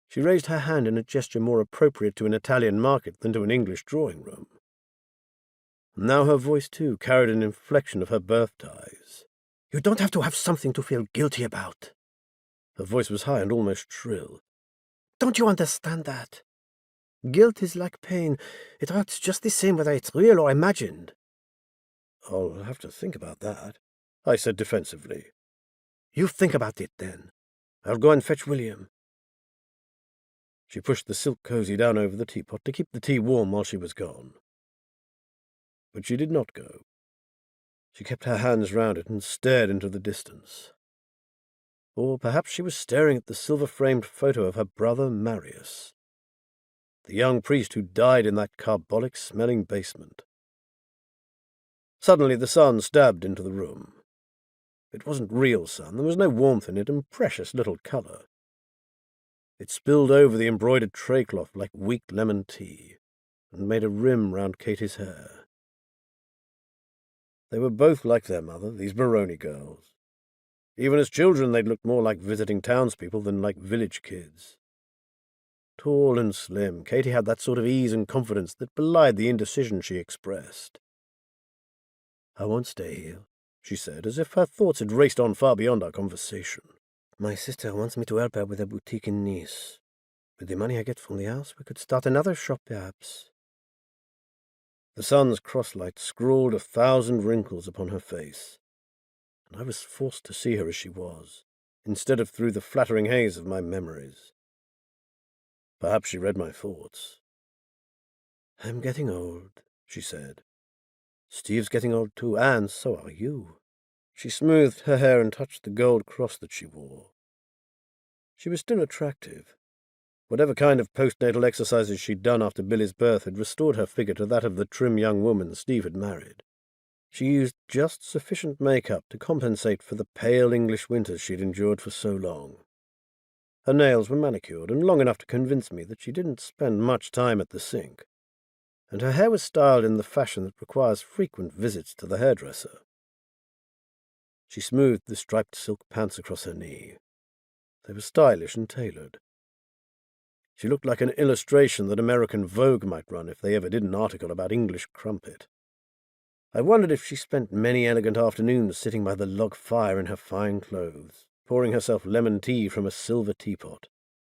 She raised her hand in a gesture more appropriate to an Italian market than to an English drawing-room. Now her voice, too, carried an inflection of her birth ties. "You don't have to have something to feel guilty about." Her voice was high and almost shrill. "Don't you understand that? Guilt is like pain. It hurts just the same whether it's real or imagined." "I'll have to think about that," I said defensively. "You think about it, then. I'll go and fetch William." She pushed the silk cozy down over the teapot to keep the tea warm while she was gone. But she did not go. She kept her hands round it and stared into the distance. Or perhaps she was staring at the silver-framed photo of her brother Marius, the young priest who died in that carbolic-smelling basement. Suddenly the sun stabbed into the room. It wasn't real sun, there was no warmth in it, and precious little colour. It spilled over the embroidered tray-cloth like weak lemon tea, and made a rim round Katie's hair. They were both like their mother, these Baroni girls. Even as children they'd looked more like visiting townspeople than like village kids. Tall and slim, Katie had that sort of ease and confidence that belied the indecision she expressed. "I won't stay here," she said, as if her thoughts had raced on far beyond our conversation. "My sister wants me to help her with a boutique in Nice. With the money I get from the house, we could start another shop, perhaps." The sun's crosslight scrawled 1,000 wrinkles upon her face, and I was forced to see her as she was, instead of through the flattering haze of my memories. Perhaps she read my thoughts. "I'm getting old," she said. "Steve's getting old too, and so are you." She smoothed her hair and touched the gold cross that she wore. She was still attractive. Whatever kind of postnatal exercises she'd done after Billy's birth had restored her figure to that of the trim young woman Steve had married. She used just sufficient makeup to compensate for the pale English winters she'd endured for so long. Her nails were manicured and long enough to convince me that she didn't spend much time at the sink, and her hair was styled in the fashion that requires frequent visits to the hairdresser. She smoothed the striped silk pants across her knee. They were stylish and tailored. She looked like an illustration that American Vogue might run if they ever did an article about English crumpet. I wondered if she spent many elegant afternoons sitting by the log fire in her fine clothes, pouring herself lemon tea from a silver teapot.